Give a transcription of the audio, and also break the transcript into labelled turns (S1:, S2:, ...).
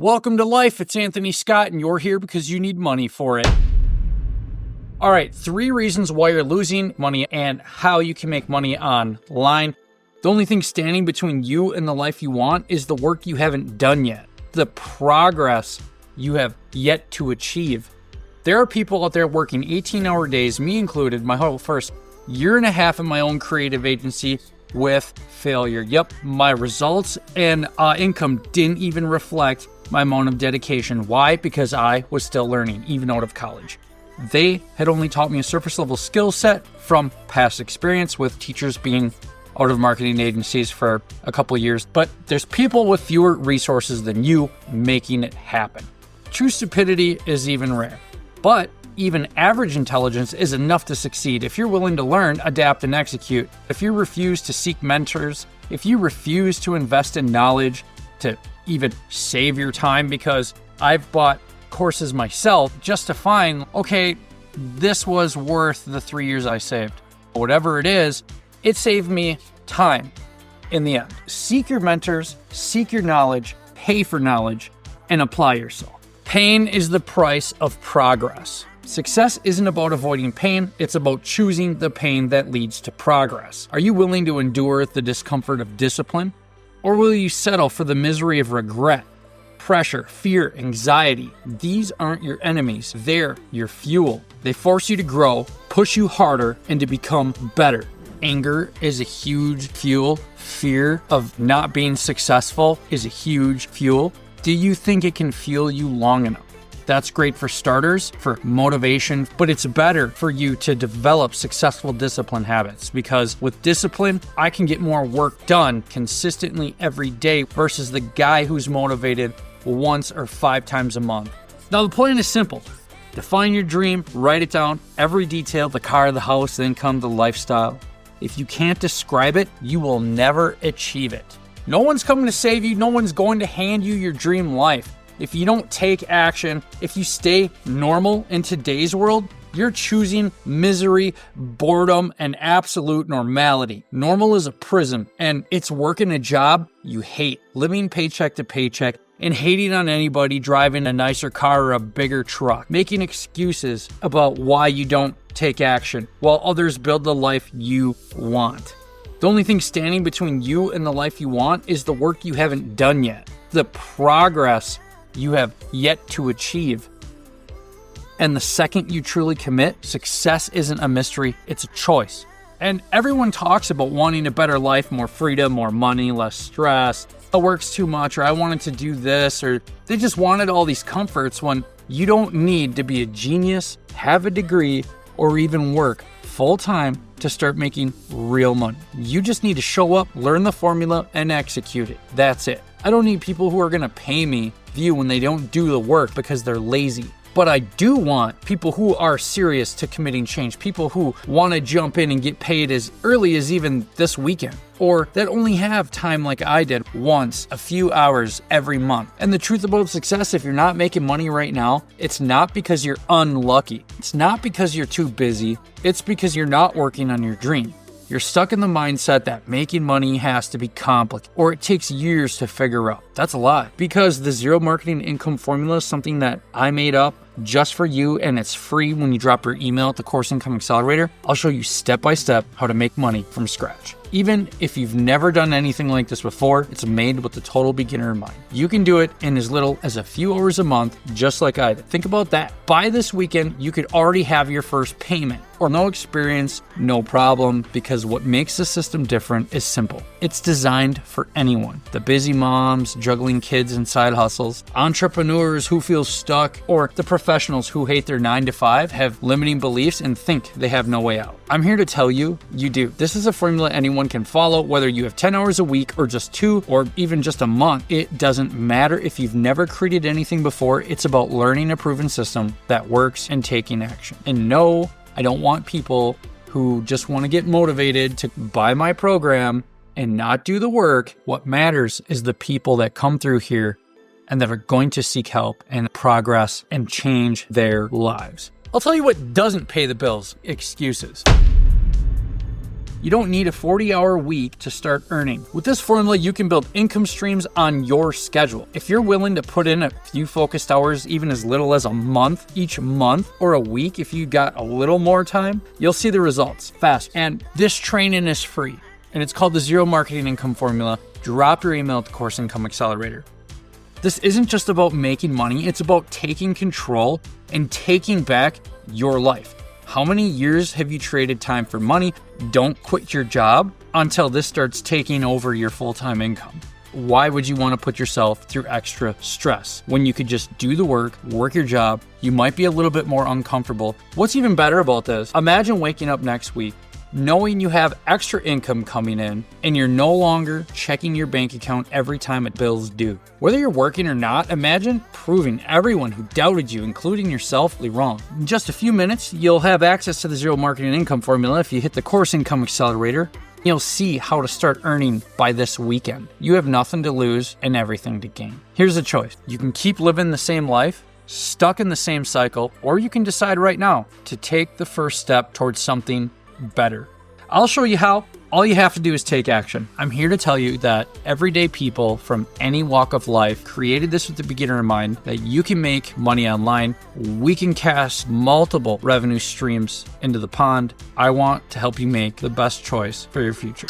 S1: Welcome to life. It's Anthony Scott, and you're here because you need money for it. All right, 3 reasons why you're losing money and how you can make money online. The only thing standing between you and the life you want is the work you haven't done yet, the progress you have yet to achieve. There are people out there working 18-hour days, me included, my whole first year and a half in my own creative agency with failure. Yep, my results and income didn't even reflect my amount of dedication. Why? Because I was still learning, even out of college. They had only taught me a surface level skill set from past experience with teachers being out of marketing agencies for a couple of years. But there's people with fewer resources than you making it happen. True stupidity is even rare. But even average intelligence is enough to succeed if you're willing to learn, adapt, and execute. If you refuse to seek mentors, if you refuse to invest in knowledge, to even save your time, because I've bought courses myself just to find, okay, this was worth the 3 years I saved. Whatever it is, it saved me time in the end. Seek your mentors, seek your knowledge, pay for knowledge, and apply yourself. Pain is the price of progress. Success isn't about avoiding pain, it's about choosing the pain that leads to progress. Are you willing to endure the discomfort of discipline? Or will you settle for the misery of regret, pressure, fear, anxiety? These aren't your enemies, they're your fuel. They force you to grow, push you harder, and to become better. Anger is a huge fuel. Fear of not being successful is a huge fuel. Do you think it can fuel you long enough? That's great for starters, for motivation, but it's better for you to develop successful discipline habits, because with discipline, I can get more work done consistently every day versus the guy who's motivated once or 5 times a month. Now, the plan is simple. Define your dream, write it down, every detail, the car, the house, the income, the lifestyle. If you can't describe it, you will never achieve it. No one's coming to save you. No one's going to hand you your dream life. If you don't take action, if you stay normal in today's world, you're choosing misery, boredom, and absolute normality. Normal is a prison, and it's working a job you hate, living paycheck to paycheck, and hating on anybody driving a nicer car or a bigger truck, making excuses about why you don't take action while others build the life you want. The only thing standing between you and the life you want is the work you haven't done yet, the progress you have yet to achieve. And the second you truly commit, success isn't a mystery, it's a choice. And everyone talks about wanting a better life, more freedom, more money, less stress. It works too much, or I wanted to do this, or they just wanted all these comforts when you don't need to be a genius, have a degree, or even work full-time to start making real money. You just need to show up, learn the formula, and execute it. That's it. I don't need people who are going to pay me view when they don't do the work because they're lazy. But I do want people who are serious to committing change, people who want to jump in and get paid as early as even this weekend, or that only have time like I did once, a few hours every month. And the truth about success, if you're not making money right now, it's not because you're unlucky. It's not because you're too busy. It's because you're not working on your dream. You're stuck in the mindset that making money has to be complicated, or it takes years to figure out. That's a lie, because the zero marketing income formula is something that I made up just for you, and it's free when you drop your email at the Course Income Accelerator. I'll show you step by step how to make money from scratch. Even if you've never done anything like this before, it's made with the total beginner in mind. You can do it in as little as a few hours a month, just like I did. Think about that. By this weekend, you could already have your first payment. Or no experience, no problem, because what makes the system different is simple. It's designed for anyone. The busy moms, juggling kids and side hustles, entrepreneurs who feel stuck, or the professionals who hate their 9-to-5, have limiting beliefs, and think they have no way out. I'm here to tell you, you do. This is a formula anyone can follow, whether you have 10 hours a week or just 2 or even just a month. It doesn't matter if you've never created anything before. It's about learning a proven system that works and taking action. And no, I don't want people who just want to get motivated to buy my program and not do the work. What matters is the people that come through here and that are going to seek help and progress and change their lives. I'll tell you what doesn't pay the bills: excuses. You don't need a 40-hour week to start earning. With this formula, you can build income streams on your schedule. If you're willing to put in a few focused hours, even as little as a month each month, or a week if you got a little more time, you'll see the results fast. And this training is free, and it's called the Zero Marketing Income Formula. Drop your email at the Course Income Accelerator. This isn't just about making money, it's about taking control and taking back your life. How many years have you traded time for money? Don't quit your job until this starts taking over your full-time income. Why would you want to put yourself through extra stress when you could just do the work your job? You might be a little bit more uncomfortable. What's even better about this? Imagine waking up next week knowing you have extra income coming in and you're no longer checking your bank account every time a bill's due. Whether you're working or not, imagine proving everyone who doubted you, including yourself, wrong. In just a few minutes, you'll have access to the Zero Marketing Income Formula if you hit the Course Income Accelerator. You'll see how to start earning by this weekend. You have nothing to lose and everything to gain. Here's the choice. You can keep living the same life, stuck in the same cycle, or you can decide right now to take the first step towards something better. I'll show you how. All you have to do is take action. I'm here to tell you that everyday people from any walk of life created this with the beginner in mind, that you can make money online. We can cast multiple revenue streams into the pond. I want to help you make the best choice for your future.